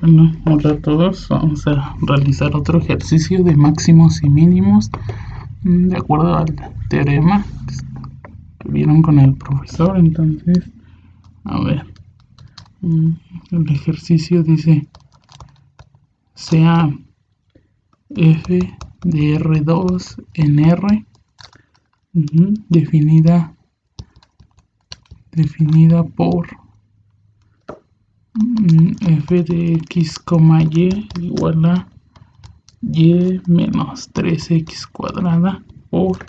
Bueno, hola a todos. Vamos a realizar otro ejercicio de máximos y mínimos de acuerdo al teorema que vieron con el profesor. Entonces, a ver, el ejercicio dice sea f de R2 en R, definida por f de x, y igual a y menos 3x cuadrada por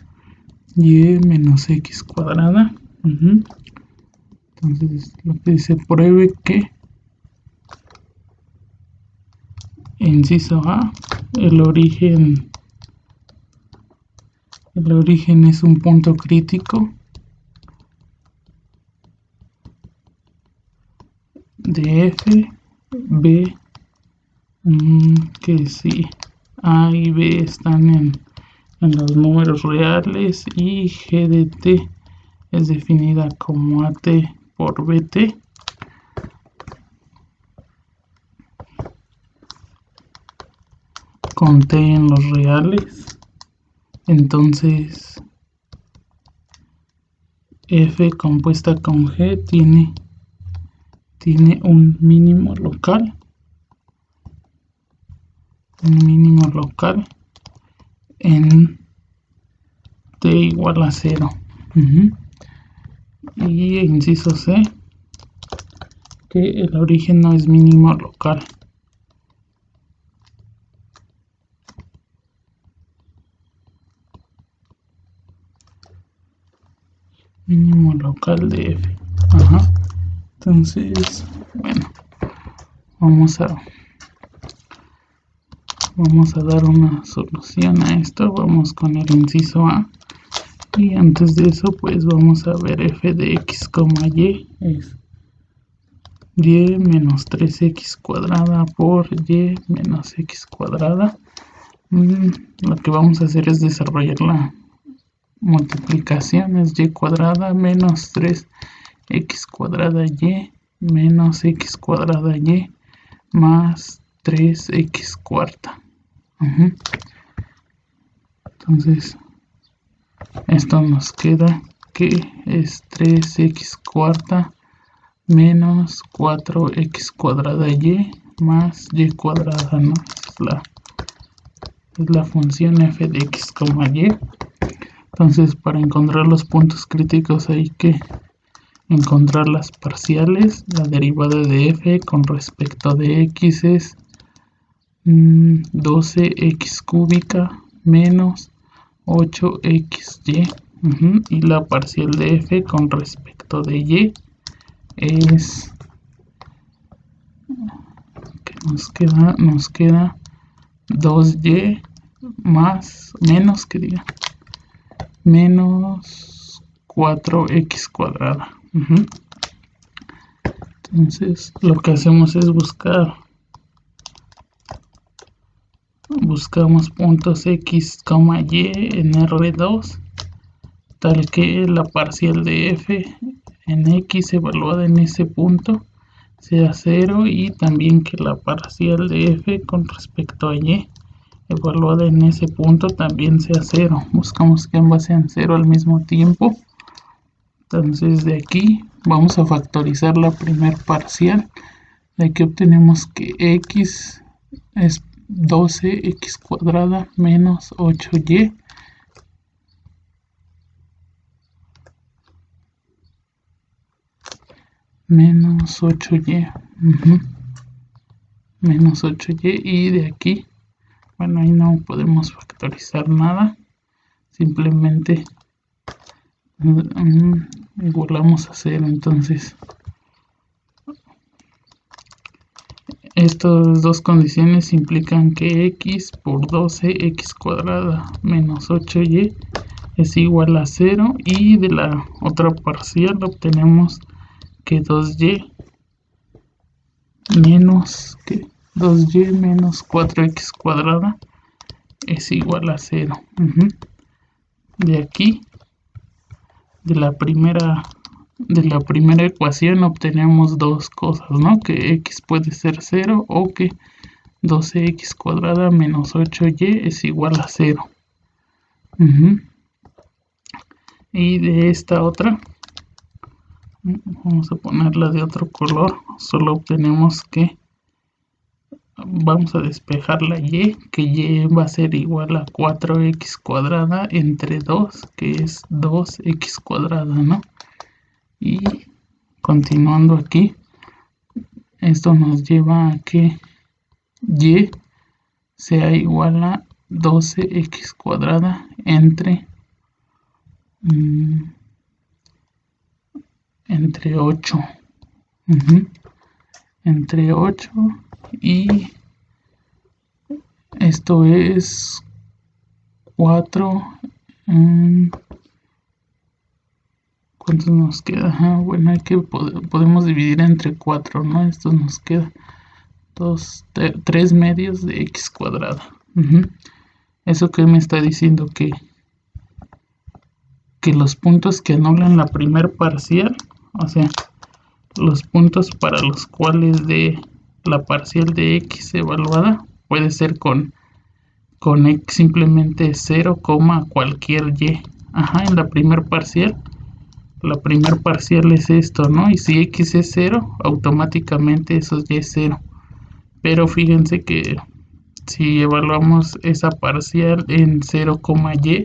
y menos x cuadrada. Entonces lo que dice, pruebe que, inciso A, el origen es un punto crítico de f. B, que si A y B están en los números reales, y G de T es definida como AT por BT. Con T en los reales, entonces F compuesta con G tiene un mínimo local, en T igual a 0. Y inciso C, que el origen no es mínimo local. Mínimo local de F. Entonces, bueno, vamos a dar una solución a esto. Vamos con el inciso A, y antes de eso pues vamos a ver f de x, y es y menos 3x cuadrada por y menos x cuadrada. Lo que vamos a hacer es desarrollar la multiplicación. Es y cuadrada menos 3x cuadrada y menos x cuadrada y más 3x cuarta. Entonces esto nos queda que es 3x cuarta menos 4x cuadrada y más y cuadrada, ¿no? Es la función f de x, y. Entonces, para encontrar los puntos críticos hay que encontrar las parciales. La derivada de f con respecto de x es 12x cúbica menos 8xy, y la parcial de f con respecto de y es que nos queda 2y menos 4x cuadrada. Entonces lo que hacemos es buscamos puntos x, y en R2, tal que la parcial de f en x evaluada en ese punto sea 0, y también que la parcial de f con respecto a y evaluada en ese punto también sea 0. Buscamos que ambas sean 0 al mismo tiempo. Entonces de aquí vamos a factorizar la primer parcial. De aquí obtenemos que x es 12x cuadrada menos 8y menos 8y, menos 8y, y de aquí, bueno, ahí no podemos factorizar nada, simplemente igualamos a 0. Entonces estas dos condiciones implican que x por 12x cuadrada menos 8y es igual a 0, y de la otra parcial obtenemos que 2y menos 4x cuadrada es igual a 0. De aquí, de la primera de la primera ecuación obtenemos dos cosas, ¿no? Que x puede ser 0 o que 12x cuadrada menos 8y es igual a 0. Y de esta otra, vamos a ponerla de otro color, solo obtenemos que vamos a despejar la y, que y va a ser igual a 4x cuadrada entre 2, que es 2x cuadrada, ¿no? Y continuando aquí, esto nos lleva a que y sea igual a 12x cuadrada entre 8. Entre 8 y esto es 4. ¿Cuántos nos queda? Bueno, hay que podemos dividir entre 4, ¿no? Esto nos queda 3 medios de x cuadrada. ¿Eso qué me está diciendo? Que los puntos que anulan la primer parcial, o sea, los puntos para los cuales de la parcial de x evaluada puede ser con x simplemente 0, cualquier y. En la primer parcial. La primer parcial es esto, ¿no? Y si x es 0, automáticamente eso ya es 0. Pero fíjense que si evaluamos esa parcial en 0, y,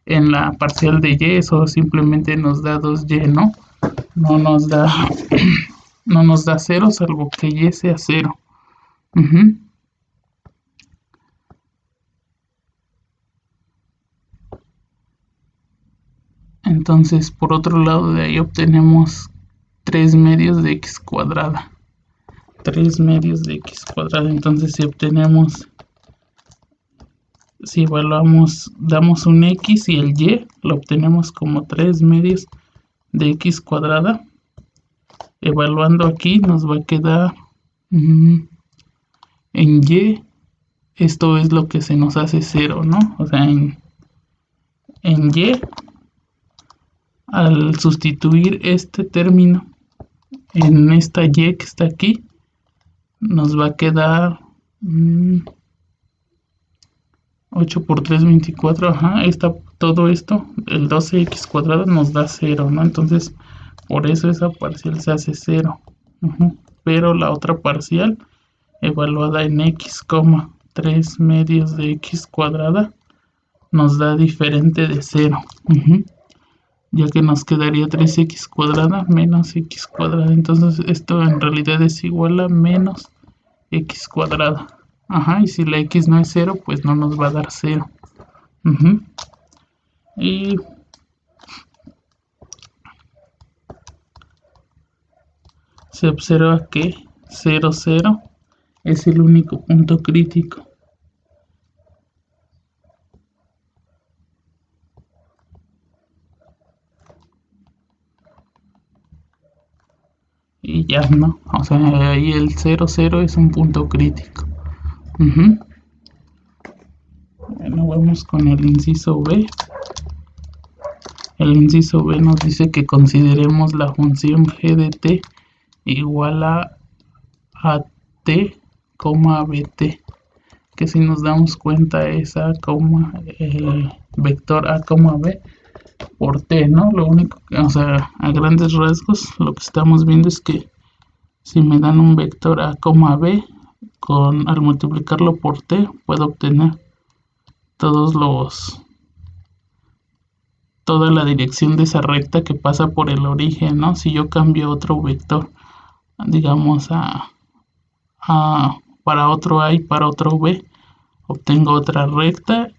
en la parcial de y, eso simplemente nos da 2y, ¿no? No nos da no nos da 0, salvo que y sea 0. Entonces, por otro lado de ahí obtenemos 3 medios de x cuadrada. 3 medios de x cuadrada. Entonces, si evaluamos, damos un x y el y, lo obtenemos como 3 medios de x cuadrada. Evaluando aquí nos va a quedar en y, esto es lo que se nos hace 0, ¿no? O sea, en y, al sustituir este término en esta y que está aquí, nos va a quedar 8 por 3, 24. Todo esto, el 12x cuadrado nos da 0, ¿no? Entonces, por eso esa parcial se hace 0. Pero la otra parcial, evaluada en x, 3 medios de x cuadrada, nos da diferente de 0. Ya que nos quedaría 3x cuadrada menos x cuadrada. Entonces, esto en realidad es igual a menos x cuadrada. Y si la x no es 0, pues no nos va a dar 0. Y se observa que 0, 0 es el único punto crítico. Y ya, ¿no? O sea, ahí el 0, 0 es un punto crítico. Bueno, vamos con el inciso B. El inciso B nos dice que consideremos la función g de t igual a t, bt, que si nos damos cuenta es a, el vector a, b por t, ¿no? Lo único que, o sea, a grandes rasgos, lo que estamos viendo es que si me dan un vector a, b, al multiplicarlo por t, puedo obtener toda la dirección de esa recta que pasa por el origen, ¿no? Si yo cambio otro vector, digamos para otro A y para otro B, obtengo otra recta,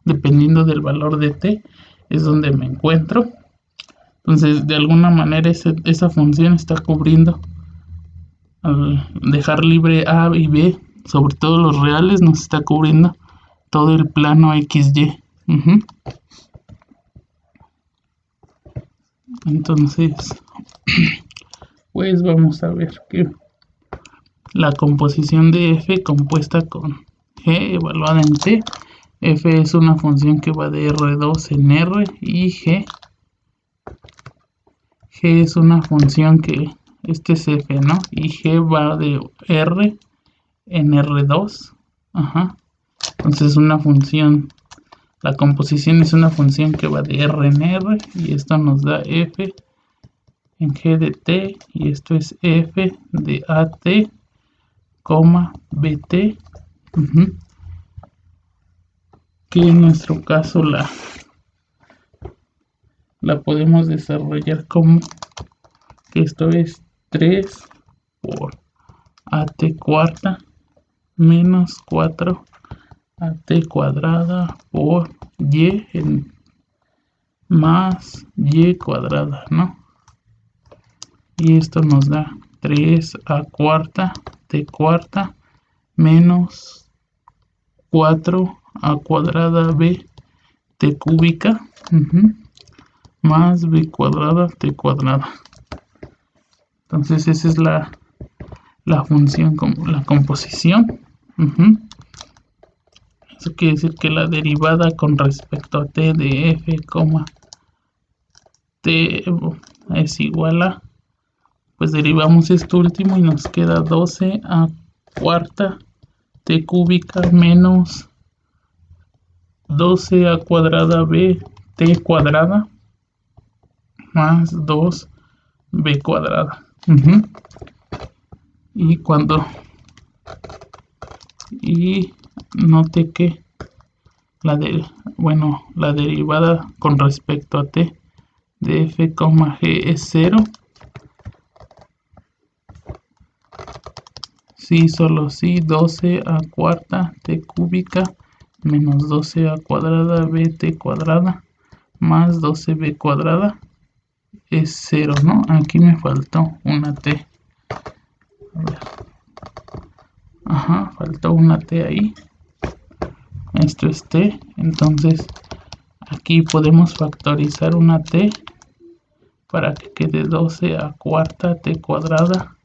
dependiendo del valor de t, es donde me encuentro. Entonces, de alguna manera esa función está cubriendo, al dejar libre A y B, sobre todo los reales, nos está cubriendo todo el plano XY. Entonces, pues vamos a ver que la composición de f compuesta con g evaluada en t. F es una función que va de R2 en R y g G es una función que, este es f, ¿no? Y G va de R en R2. Ajá. Entonces una función, la composición es una función que va de R en R y esto nos da f en G de t y esto es f de AT, BT, que en nuestro caso la podemos desarrollar como que esto es 3 por AT cuarta menos 4 AT cuadrada por Y más Y cuadrada, ¿no? Y esto nos da 3A cuarta T cuarta menos 4A cuadrada B T cúbica más B cuadrada T cuadrada. Entonces esa es la función, como la composición. Eso quiere decir que la derivada con respecto a t de f, t es igual a, pues derivamos esto último y nos queda 12a cuarta t cúbica menos 12a cuadrada b t cuadrada más 2b cuadrada. Y note que la derivada con respecto a t de f, g es 0 si solo si 12a cuarta t cúbica menos 12a cuadrada bt cuadrada más 12b cuadrada es 0, ¿no? Aquí me faltó una t. A ver. Ajá, faltó una t ahí. Esto es t, entonces aquí podemos factorizar una t para que quede 12a cuarta t cuadrada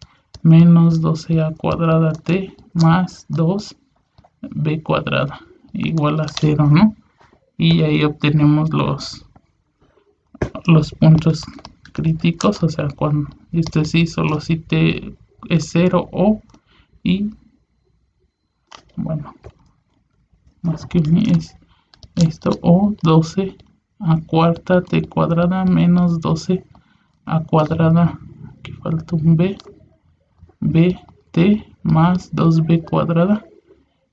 menos 12a cuadrada t más 2b cuadrada igual a 0, ¿no? Y ahí obtenemos los puntos críticos, o sea, cuando esto sí, solo si t es 0 o y bueno, más que es esto o 12 a cuarta t cuadrada menos 12 a cuadrada, aquí falta un b, bt más 2b cuadrada,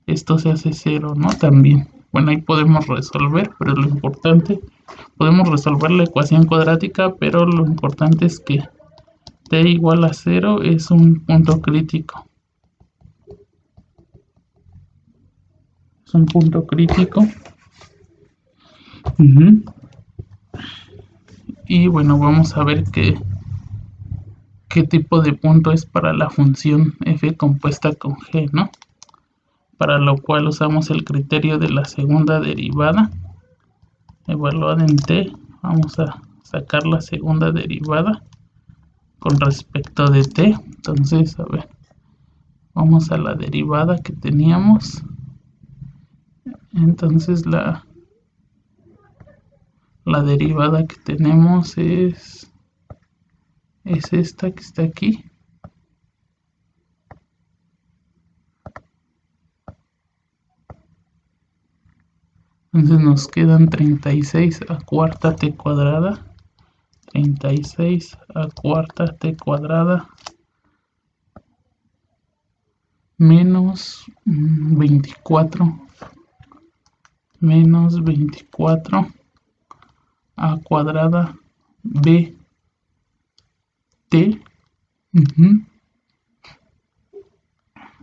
esto se hace 0, ¿no? También, bueno, ahí podemos resolver, pero lo importante, podemos resolver la ecuación cuadrática, pero lo importante es que t igual a 0 es un punto crítico. Es un punto crítico. Y bueno, vamos a ver qué tipo de punto es para la función f compuesta con g, ¿no? Para lo cual usamos el criterio de la segunda derivada evaluada en t. Vamos a sacar la segunda derivada con respecto de t. Entonces, a ver, vamos a la derivada que teníamos. Entonces la derivada que tenemos es esta que está aquí. Entonces nos quedan 36 a cuarta t cuadrada, 36 a cuarta t cuadrada menos 24 a cuadrada b t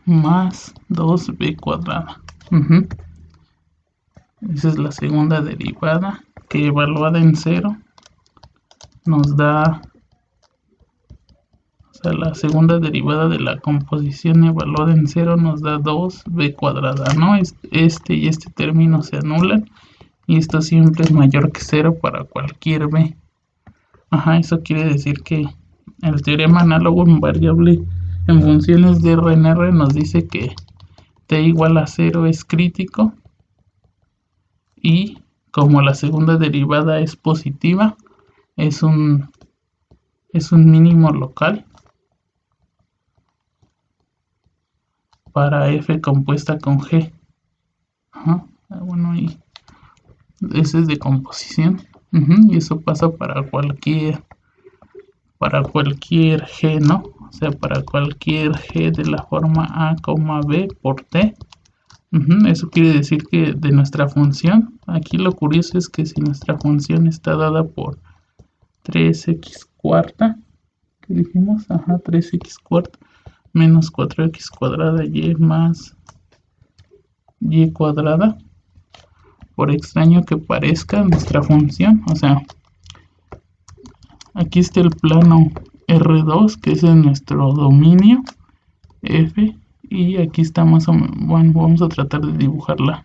más 2b cuadrada. Esa es la segunda derivada que evaluada en 0 nos da, o sea, la segunda derivada de la composición evaluada en 0 nos da 2b cuadrada, ¿no? Este y este término se anulan y esto siempre es mayor que 0 para cualquier b. Ajá, eso quiere decir que el teorema análogo en variable en funciones de R en R nos dice que t igual a 0 es crítico y como la segunda derivada es positiva, es un es un mínimo local para f compuesta con g. Bueno, y ese es de composición. Y eso pasa para cualquier g, ¿no? O sea, para cualquier g de la forma a, b por t. Eso quiere decir que de nuestra función, aquí lo curioso es que si nuestra función está dada por 3x cuarta, ¿qué dijimos? 3x cuarta menos 4x cuadrada y más y cuadrada, por extraño que parezca nuestra función, o sea, aquí está el plano R2, que es en nuestro dominio F, y aquí está más o menos, bueno, vamos a tratar de dibujar la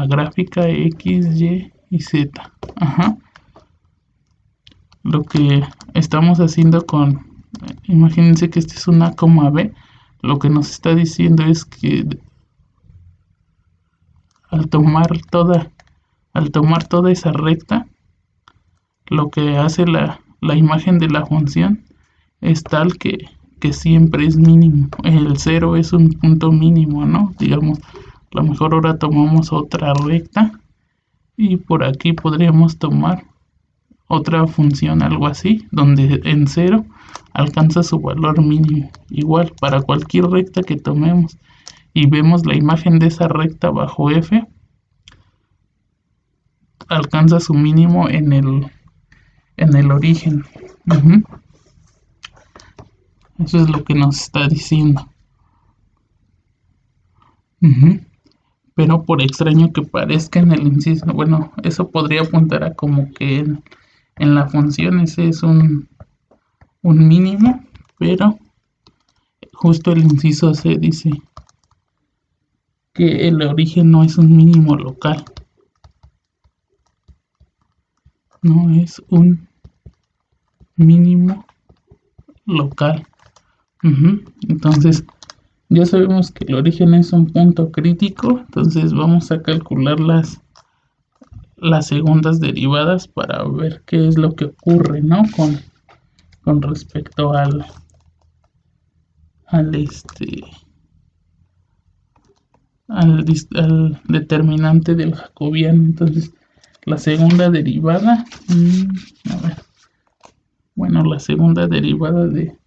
gráfica X, Y y Z. Lo que estamos haciendo imagínense que este es una coma B, lo que nos está diciendo es que al tomar toda esa recta, lo que hace la imagen de la función es tal que siempre es mínimo. El 0 es un punto mínimo, ¿no? Digamos, a lo mejor ahora tomamos otra recta y por aquí podríamos tomar otra función, algo así, donde en 0 alcanza su valor mínimo. Igual, para cualquier recta que tomemos y vemos la imagen de esa recta bajo f, alcanza su mínimo en el origen. Eso es lo que nos está diciendo. Pero por extraño que parezca en el inciso, bueno, eso podría apuntar a como que en la función ese es un mínimo, pero justo el inciso C dice que el origen no es un mínimo local, no es un mínimo local. Entonces ya sabemos que el origen es un punto crítico, entonces vamos a calcular las segundas derivadas para ver qué es lo que ocurre, ¿no? Con respecto al determinante del jacobiano. Entonces la segunda derivada, bueno, la segunda derivada de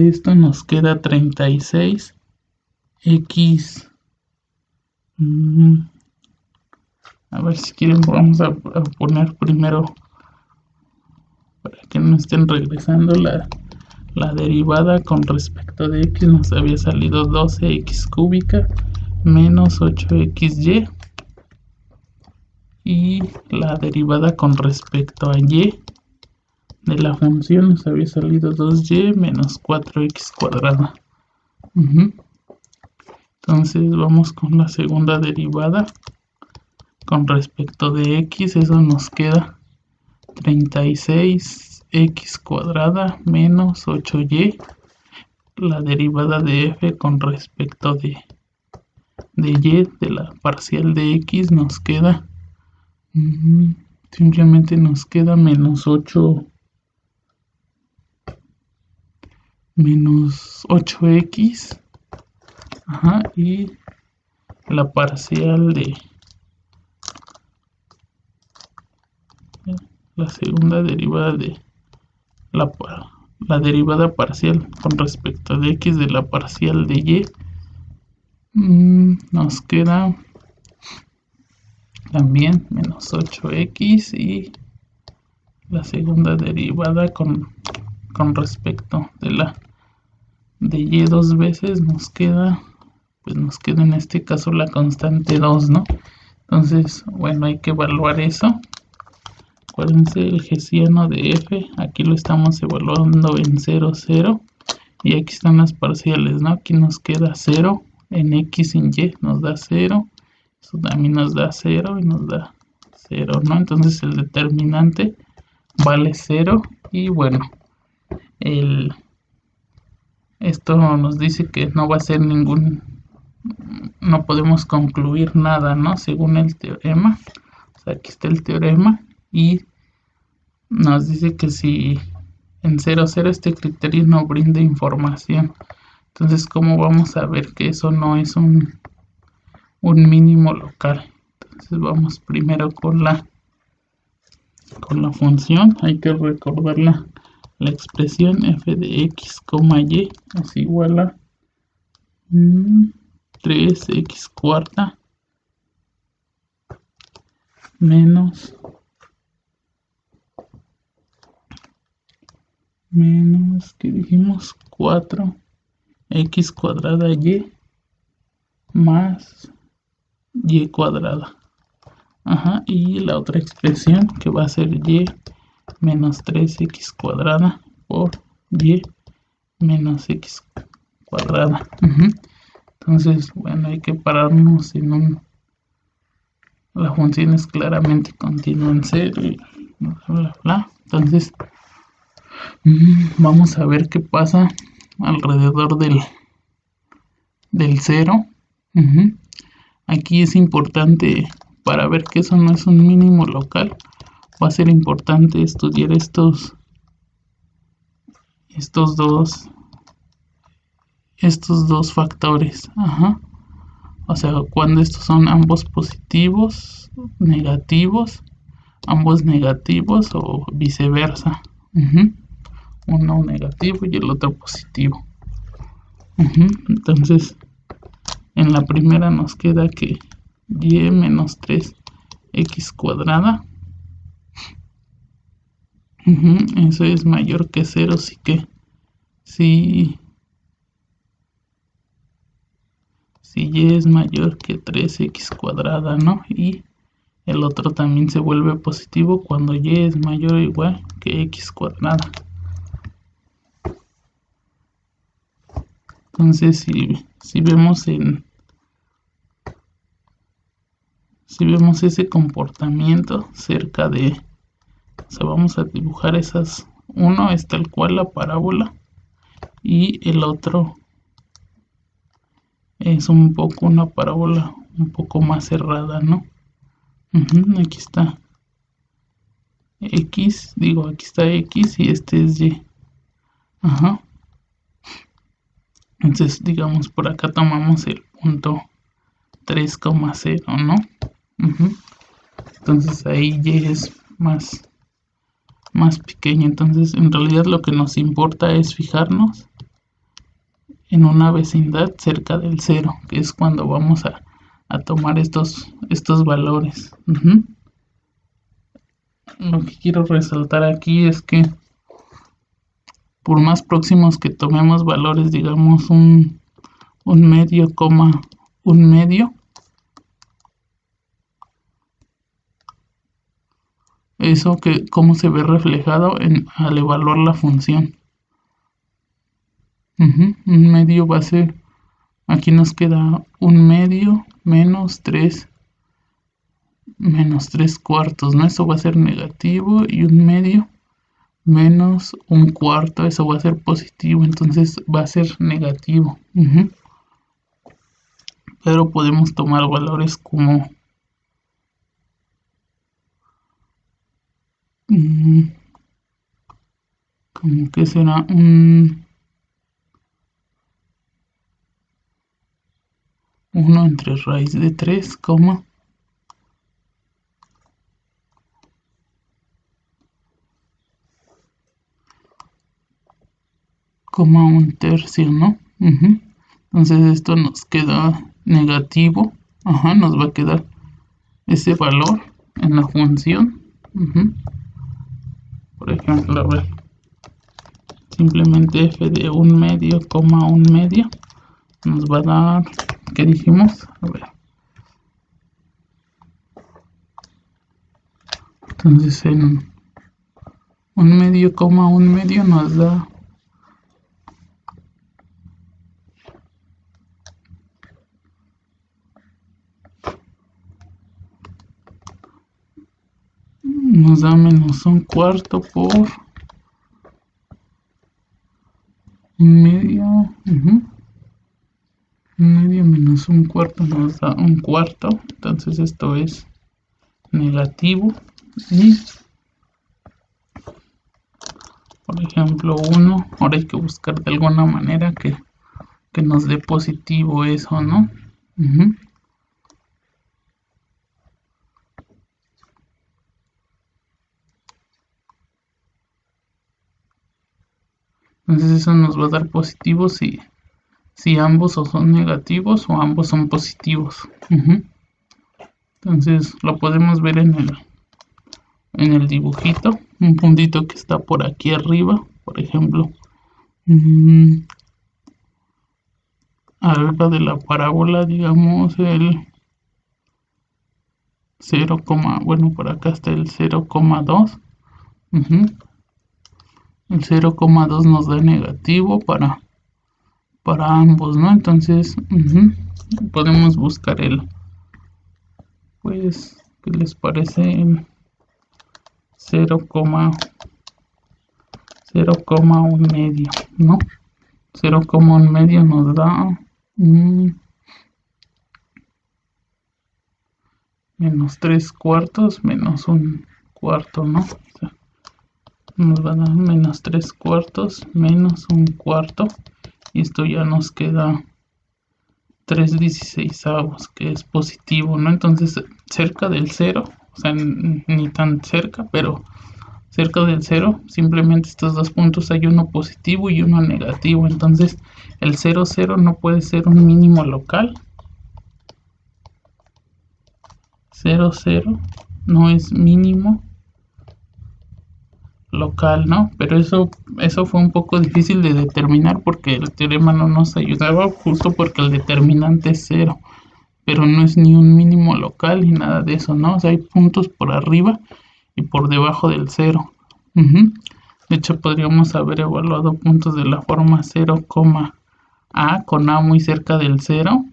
esto nos queda 36x. A ver, si quieren vamos a poner primero, para que no estén regresando, la derivada con respecto de x nos había salido 12x cúbica menos 8xy, y la derivada con respecto a y de la función nos había salido 2y menos 4x cuadrada. Entonces vamos con la segunda derivada con respecto de x, eso nos queda 36x cuadrada menos 8y. La derivada de f con respecto de y, de la parcial de x, nos queda simplemente nos queda menos 8x, y la parcial de la segunda derivada de la derivada parcial con respecto de x de la parcial de y, nos queda también menos 8x, y la segunda derivada con respecto de y dos veces nos queda en este caso la constante 2, ¿no? Entonces, bueno, hay que evaluar eso. Acuérdense, el hessiano de f, aquí lo estamos evaluando en 0, 0, y aquí están las parciales, ¿no? Aquí nos queda 0, en x sin y nos da 0, eso también nos da 0 y nos da 0, ¿no? Entonces el determinante vale 0, y bueno, esto nos dice que no va a ser no podemos concluir nada, ¿no? Según el teorema. O sea, aquí está el teorema y nos dice que si en 0, 0 este criterio no brinda información. Entonces, ¿cómo vamos a ver que eso no es un mínimo local? Entonces vamos primero con la función. Hay que recordar la expresión f de x, y es igual a 3x cuarta menos ¿qué dijimos? 4x cuadrada y más y cuadrada. Ajá, y la otra expresión que va a ser y menos 3x cuadrada por y menos x cuadrada. Entonces, bueno, hay que pararnos en la función es claramente continua en 0 y bla, bla, bla. Entonces, vamos a ver qué pasa alrededor del 0. Aquí es importante, para ver que eso no es un mínimo local, va a ser importante estudiar estos dos factores. O sea, cuando estos son ambos positivos, negativos, ambos negativos o viceversa. Uno negativo y el otro positivo. Entonces, en la primera nos queda que y menos 3x cuadrada. Eso es mayor que 0, así que si y es mayor que 3x cuadrada, ¿no? Y el otro también se vuelve positivo cuando y es mayor o igual que x cuadrada. Entonces, si vemos ese comportamiento cerca de, o sea, vamos a dibujar esas, uno es tal cual la parábola y el otro es un poco una parábola un poco más cerrada, ¿no? Aquí está x, aquí está x y este es y. Entonces, digamos, por acá tomamos el punto 3,0, ¿no? Entonces ahí y es más pequeño. Entonces, en realidad lo que nos importa es fijarnos en una vecindad cerca del 0, que es cuando vamos a tomar estos valores. Lo que quiero resaltar aquí es que por más próximos que tomemos valores, digamos un medio, un medio, eso que cómo se ve reflejado al evaluar la función. Un medio va a ser, aquí nos queda un medio menos 3 cuartos, ¿no? Eso va a ser negativo, y un medio menos un cuarto, eso va a ser positivo, entonces va a ser negativo. Pero podemos tomar valores como que será un 1 entre raíz de 3, un tercio, ¿no? Entonces esto nos queda negativo. Nos va a quedar ese valor en la función. Por ejemplo, a ver, simplemente f de un medio, un medio, nos va a dar, ¿qué dijimos? A ver. Entonces en un medio, un medio nos da menos un cuarto por medio. Medio menos un cuarto nos da un cuarto. Entonces esto es negativo. Y por ejemplo 1. Ahora hay que buscar de alguna manera que nos dé positivo eso, ¿no? Entonces eso nos va a dar positivo si ambos o son negativos o ambos son positivos. Entonces lo podemos ver en el dibujito, un puntito que está por aquí arriba, por ejemplo, arriba de la parábola, digamos el 0, bueno, por acá está el 0,2. El 0,2 nos da negativo para ambos, ¿no? Entonces podemos buscar pues, ¿qué les parece? El 0,1 medio, ¿no? 0,1 medio nos da menos 3 cuartos menos un cuarto, ¿no? O sea, nos va a dar menos 3 cuartos menos un cuarto, y esto ya nos queda 3/16, que es positivo, ¿no? Entonces cerca del 0, o sea, ni tan cerca, pero cerca del 0, simplemente estos dos puntos hay uno positivo y uno negativo. Entonces el 0, 0 no puede ser un mínimo local. 0, 0 no es mínimo local, ¿no? Pero eso fue un poco difícil de determinar porque el teorema no nos ayudaba, justo porque el determinante es 0, pero no es ni un mínimo local ni nada de eso, ¿no? O sea, hay puntos por arriba y por debajo del 0. De hecho, podríamos haber evaluado puntos de la forma 0, A, con A muy cerca del 0,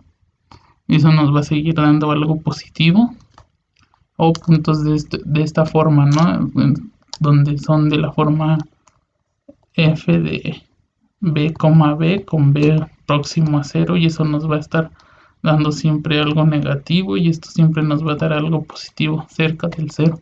y eso nos va a seguir dando algo positivo, o puntos de esta forma, ¿no? Donde son de la forma f de b, B con B próximo a 0, y eso nos va a estar dando siempre algo negativo, y esto siempre nos va a dar algo positivo cerca del 0.